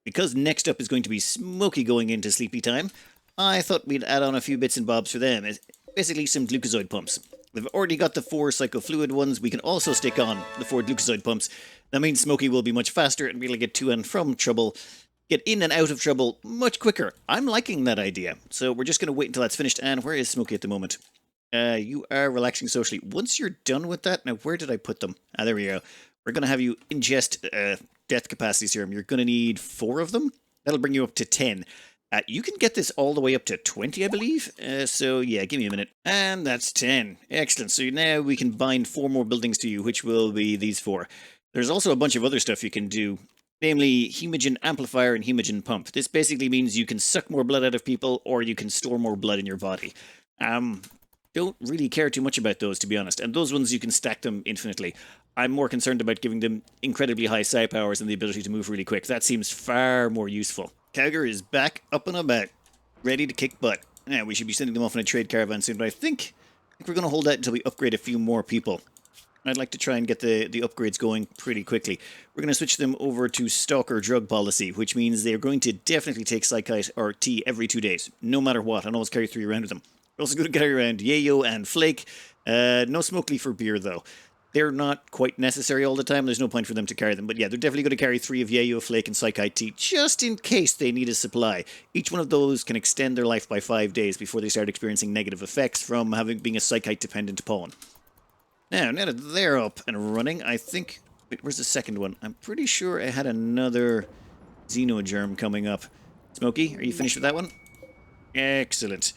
because next up is going to be Smoky going into sleepy time, I thought we'd add on a few bits and bobs for them. It's basically some glucozoid pumps. They've already got the 4 psychofluid ones. We can also stick on the 4 glucozoid pumps. That means Smoky will be much faster and be able to get to and from trouble, get in and out of trouble much quicker. I'm liking that idea. So we're just going to wait until that's finished. And where is Smoky at the moment? You are relaxing socially. Once you're done with that, now where did I put them? There we go. We're going to have you ingest death capacity serum. You're going to need 4 of them. That'll bring you up to 10. You can get this all the way up to 20, I believe. So yeah, give me a minute. And that's 10. Excellent. So now we can bind 4 more buildings to you, which will be these 4. There's also a bunch of other stuff you can do, namely Hemogen Amplifier and Hemogen Pump. This basically means you can suck more blood out of people, or you can store more blood in your body. Don't really care too much about those, to be honest. And those ones, you can stack them infinitely. I'm more concerned about giving them incredibly high psi powers and the ability to move really quick. That seems far more useful. Cowger is back up and about, ready to kick butt. Now, we should be sending them off in a trade caravan soon, but I think we're going to hold out until we upgrade a few more people. I'd like to try and get the upgrades going pretty quickly. We're going to switch them over to Stalker Drug Policy, which means they're going to definitely take Psychite or tea every 2 days, no matter what, and always carry 3 around with them. We're also going to carry around Yayo and Flake. No Smokely for beer, though. They're not quite necessary all the time. There's no point for them to carry them. But yeah, they're definitely going to carry 3 of Yayo, Flake, and Psychite tea, just in case they need a supply. Each one of those can extend their life by 5 days before they start experiencing negative effects from being a Psychite-dependent pawn. Now that they're up and running, I think... Wait, where's the second one? I'm pretty sure I had another Xenogerm coming up. Smokey, are you finished with that one? Excellent.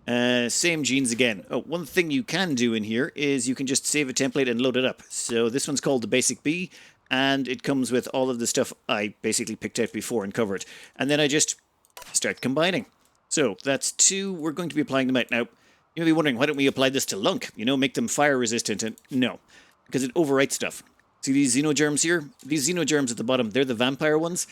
Same genes again. Oh, one thing you can do in here is you can just save a template and load it up. So this one's called the Basic B, and it comes with all of the stuff I basically picked out before and covered. And then I just start combining. So that's 2. We're going to be applying them out. Now, you may be wondering, why don't we apply this to Lunk? Make them fire resistant. And no, because it overwrites stuff. See these Xenogerms here? These Xenogerms at the bottom, they're the vampire ones.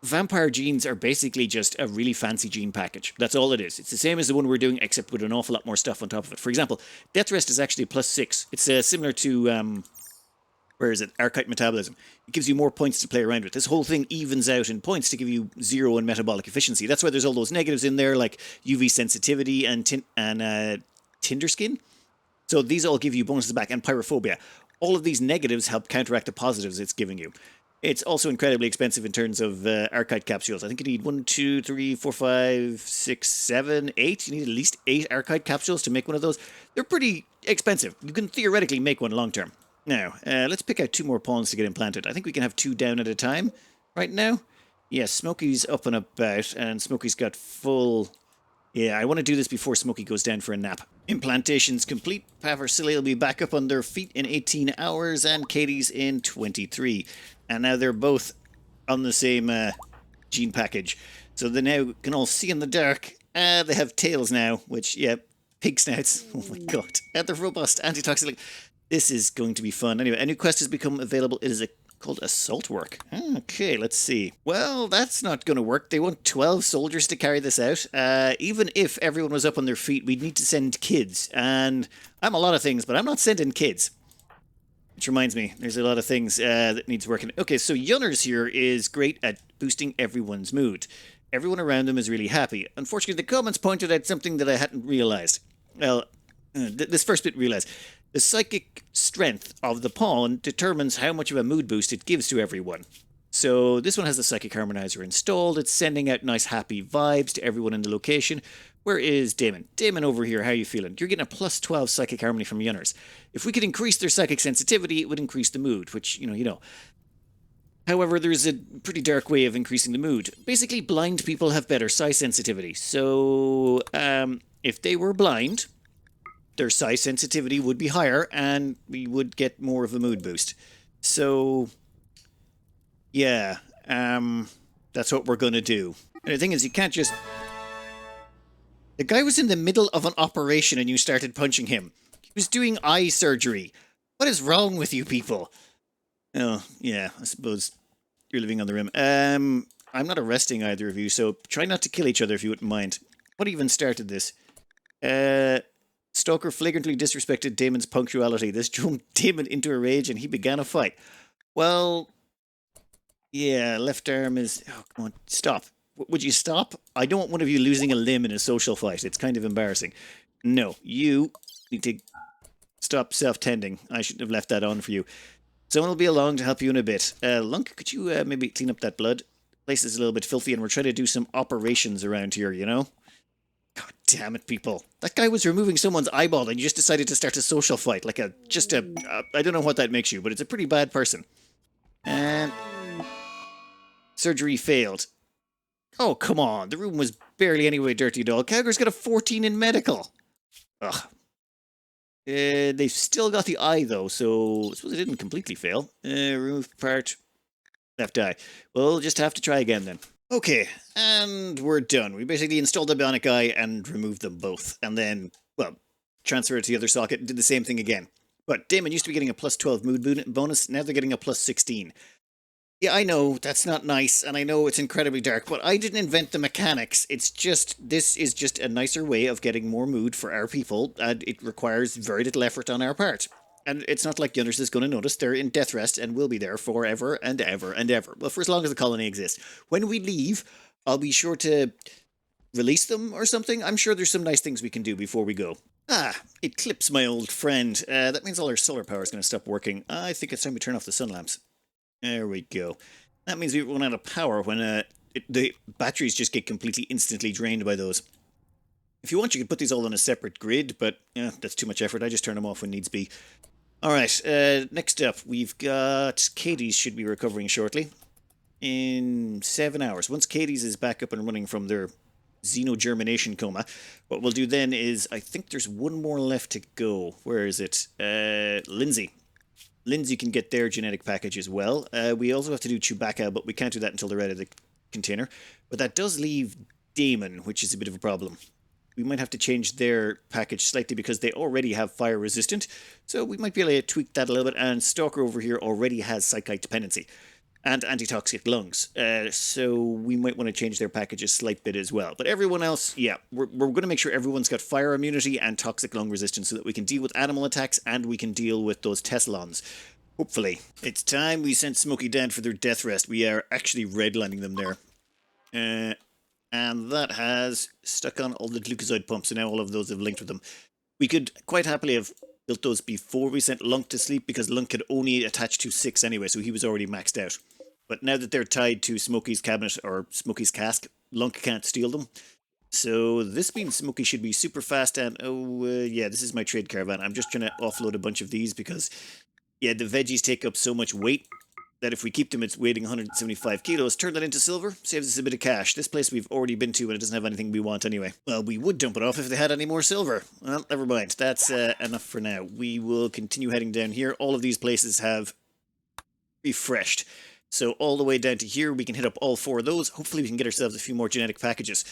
Vampire genes are basically just a really fancy gene package. That's all it is. It's the same as the one we're doing, except with an awful lot more stuff on top of it. For example, Death Rest is actually +6. It's similar to, where is it? Archetype Metabolism. It gives you more points to play around with. This whole thing evens out in points to give you 0 in metabolic efficiency. That's why there's all those negatives in there, like UV sensitivity and Tinder skin. So these all give you bonuses back, and pyrophobia. All of these negatives help counteract the positives it's giving you. It's also incredibly expensive in terms of archive capsules. I think you need 1, 2, 3, 4, 5, 6, 7, 8. You need at least 8 archive capsules to make one of those. They're pretty expensive. You can theoretically make one long term. Now, let's pick out 2 more pawns to get implanted. I think we can have 2 down at a time right now. Yeah, Smokey's up and about, and Smokey's got full... Yeah, I want to do this before Smokey goes down for a nap. Implantation's complete. Paversilly will be back up on their feet in 18 hours, and Katie's in 23. And now they're both on the same gene package. So they now can all see in the dark. They have tails now, which, yeah, pig snouts. Oh my god. And they're robust, antitoxic. This is going to be fun. Anyway, a new quest has become available. It is called Assault Work. Okay, let's see. Well, that's not going to work. They want 12 soldiers to carry this out. Even if everyone was up on their feet, we'd need to send kids. And I'm a lot of things, but I'm not sending kids. Which reminds me, there's a lot of things that needs working. Okay, so Yunners here is great at boosting everyone's mood. Everyone around them is really happy. Unfortunately, the comments pointed out something that I hadn't realized. Well, this first bit realized. The psychic strength of the pawn determines how much of a mood boost it gives to everyone. So this one has the psychic harmonizer installed. It's sending out nice happy vibes to everyone in the location. Where is Damon? Damon over here, how are you feeling? You're getting a plus 12 psychic harmony from Yunners. If we could increase their psychic sensitivity, it would increase the mood, which, you know. However, there's a pretty dark way of increasing the mood. Basically, blind people have better size sensitivity. So, if they were blind, their size sensitivity would be higher, and we would get more of a mood boost. So, yeah, that's what we're going to do. And the thing is, you can't just... The guy was in the middle of an operation and you started punching him. He was doing eye surgery. What is wrong with you people? Oh, yeah, I suppose you're living on the rim. I'm not arresting either of you, so try not to kill each other if you wouldn't mind. What even started this? Stalker flagrantly disrespected Damon's punctuality. This drove Damon into a rage and he began a fight. Well, yeah, left arm is... Oh, come on, stop. Would you stop? I don't want one of you losing a limb in a social fight. It's kind of embarrassing. No, you need to stop self-tending. I shouldn't have left that on for you. Someone will be along to help you in a bit. Lunk, could you maybe clean up that blood? The place is a little bit filthy and we're trying to do some operations around here, you know? God damn it, people. That guy was removing someone's eyeball and you just decided to start a social fight. Like I don't know what that makes you, but it's a pretty bad person. And... Surgery failed. Oh, come on. The room was barely anyway dirty at all. Cowger's got a 14 in medical. Ugh. They've still got the eye, though, so I suppose it didn't completely fail. Remove part. Left eye. We'll just have to try again, then. Okay, and we're done. We basically installed the bionic eye and removed them both. And then, well, transfer it to the other socket and did the same thing again. But Damon used to be getting a plus 12 mood bonus. Now they're getting a plus 16. Yeah, I know, that's not nice, and I know it's incredibly dark, but I didn't invent the mechanics. It's just, this is just a nicer way of getting more mood for our people, and it requires very little effort on our part. And it's not like Yunners is going to notice. They're in death rest and will be there forever and ever and ever. Well, for as long as the colony exists. When we leave, I'll be sure to release them or something. I'm sure there's some nice things we can do before we go. Ah, Eclipse, my old friend. That means all our solar power is going to stop working. I think it's time we turn off the sun lamps. There we go. That means we run out of power when the batteries just get completely instantly drained by those. If you want, you can put these all on a separate grid, but that's too much effort. I just turn them off when needs be. Alright, next up, we've got Katie's should be recovering shortly. In 7 hours. Once Katie's is back up and running from their xenogermination coma, what we'll do then is, I think there's one more left to go. Where is it? Lindsay. Lindsay can get their genetic package as well. We also have to do Chewbacca, but we can't do that until they're out of the container. But that does leave Damon, which is a bit of a problem. We might have to change their package slightly because they already have fire resistant. So we might be able to tweak that a little bit. And Stalker over here already has psychite dependency and antitoxic lungs. So we might want to change their package a slight bit as well. But everyone else, yeah, we're going to make sure everyone's got fire immunity and toxic lung resistance so that we can deal with animal attacks and we can deal with those Teslons. Hopefully. It's time we sent Smokey down for their death rest. We are actually redlining them there. And that has stuck on all the glucoside pumps, and now all of those have linked with them. We could quite happily have built those before we sent Lunk to sleep, because Lunk could only attach to 6 anyway, so he was already maxed out. But now that they're tied to Smokey's cabinet or Smokey's cask, Lunk can't steal them. So this means Smokey should be super fast. And yeah, this is my trade caravan. I'm just trying to offload a bunch of these because, yeah, the veggies take up so much weight that if we keep them, it's weighing 175 kilos. Turn that into silver, saves us a bit of cash. This place we've already been to and it doesn't have anything we want anyway. Well, we would dump it off if they had any more silver. Well, never mind. That's enough for now. We will continue heading down here. All of these places have refreshed. So all the way down to here, we can hit up all 4 of those. Hopefully we can get ourselves a few more genetic packages.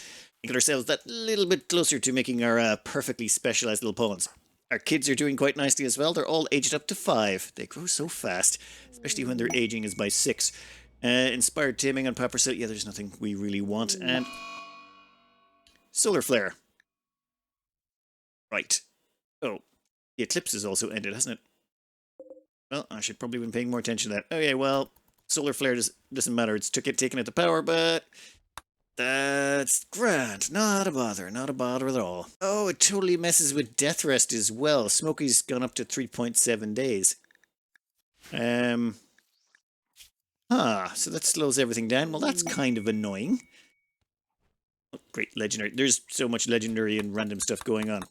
And get ourselves that little bit closer to making our perfectly specialized little pawns. Our kids are doing quite nicely as well. They're all aged up to 5. They grow so fast, especially when their aging is by 6. Inspired taming on Pepper, so yeah, there's nothing we really want. And solar flare. Right. Oh, the eclipse has also ended, hasn't it? Well, I should probably have been paying more attention to that. Okay, well, solar flare doesn't matter. It's taken at the power, but that's grand. Not a bother at all. Oh, it totally messes with death rest as well. Smokey's gone up to 3.7 days. So that slows everything down. Well, that's kind of annoying. Oh, great, legendary. There's so much legendary and random stuff going on.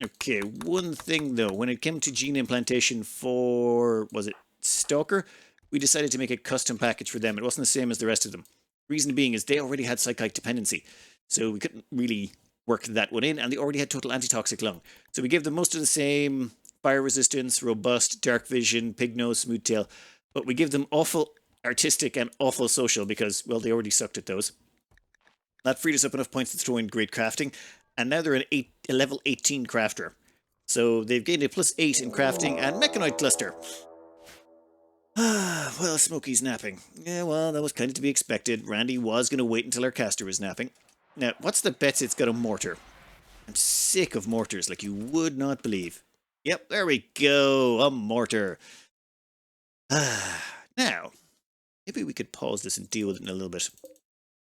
Okay, one thing though, when it came to gene implantation for, was it Stalker? We decided to make a custom package for them. It wasn't the same as the rest of them. Reason being is they already had psychic dependency, so we couldn't really work that one in, and they already had total antitoxic lung. So we gave them most of the same fire resistance, robust, dark vision, pig nose, smooth tail, but we give them awful artistic and awful social because, well, they already sucked at those. That freed us up enough points to throw in great crafting, and now they're a level 18 crafter. So they've gained a +8 in crafting and mechanoid cluster. Well, Smokey's napping. Yeah, well, that was kind of to be expected. Randy was going to wait until our caster was napping. Now, what's the bets it's got a mortar? I'm sick of mortars, like you would not believe. Yep, there we go, a mortar. Now, maybe we could pause this and deal with it in a little bit.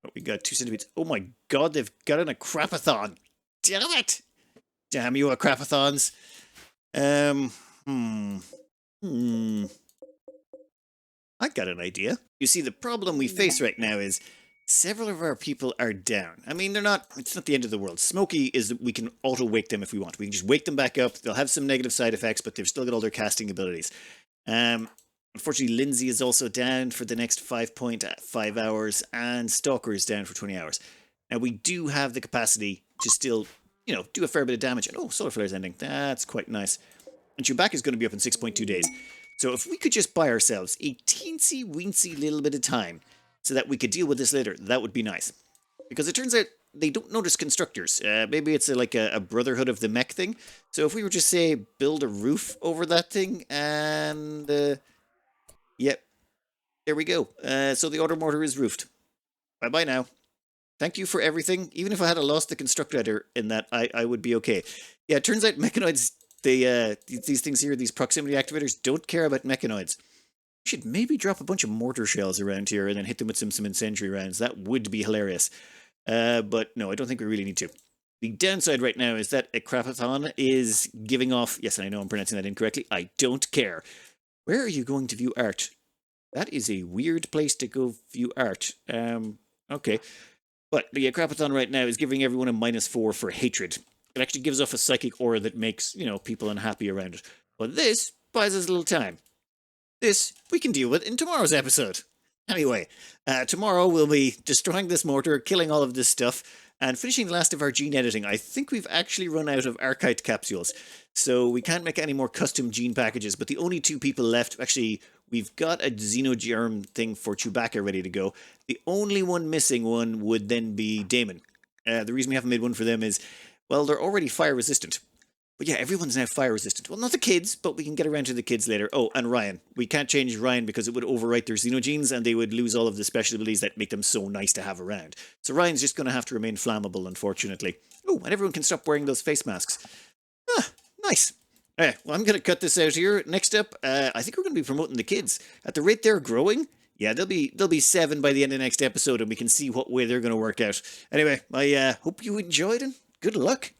Oh, we got 2 centimeters. Oh my god, they've got an Acrapaton. Damn it! Damn you, Acrapatons. I got an idea. You see, the problem we face right now is several of our people are down. I mean, it's not the end of the world. Smokey is that we can auto-wake them if we want. We can just wake them back up. They'll have some negative side effects, but they've still got all their casting abilities. Unfortunately, Lindsay is also down for the next 5.5 hours, and Stalker is down for 20 hours. Now, we do have the capacity to still, do a fair bit of damage. And, oh, Solar Flare's ending. That's quite nice. And Chewbacca is going to be up in 6.2 days. So if we could just buy ourselves a teensy-weensy little bit of time so that we could deal with this later, that would be nice. Because it turns out they don't notice constructors. Maybe it's like a Brotherhood of the Mech thing. So if we were just, say, build a roof over that thing and... yep, there we go. So the auto mortar is roofed. Bye-bye now. Thank you for everything. Even if I had lost the constructor in that, I would be okay. Yeah, it turns out mechanoids... these things here, these proximity activators, don't care about mechanoids. We should maybe drop a bunch of mortar shells around here and then hit them with some incendiary rounds. That would be hilarious. But no, I don't think we really need to. The downside right now is that Acrapaton is giving off... Yes, I know I'm pronouncing that incorrectly. I don't care. Where are you going to view art? That is a weird place to go view art. Okay. But the Acrapaton right now is giving everyone a -4 for hatred. It actually gives off a psychic aura that makes, people unhappy around it. But this buys us a little time. This we can deal with in tomorrow's episode. Anyway, tomorrow we'll be destroying this mortar, killing all of this stuff, and finishing the last of our gene editing. I think we've actually run out of archite capsules, so we can't make any more custom gene packages, but the only 2 people left... Actually, we've got a xenogerm thing for Chewbacca ready to go. The only one missing one would then be Damon. The reason we haven't made one for them is... Well, they're already fire resistant. But yeah, everyone's now fire resistant. Well, not the kids, but we can get around to the kids later. Oh, and Ryan. We can't change Ryan because it would overwrite their xenogenes and they would lose all of the special abilities that make them so nice to have around. So Ryan's just going to have to remain flammable, unfortunately. Oh, and everyone can stop wearing those face masks. Ah, nice. Well, I'm going to cut this out here. Next up, I think we're going to be promoting the kids. At the rate they're growing... Yeah, they'll be 7 by the end of the next episode and we can see what way they're going to work out. Anyway, I hope you enjoyed it. Good luck.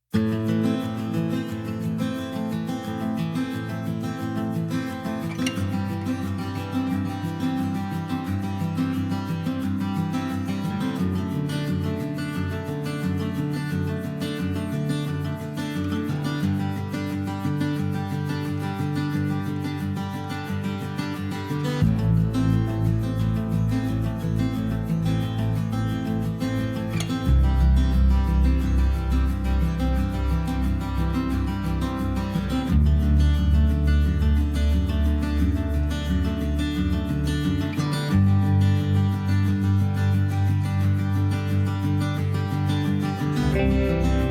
bye.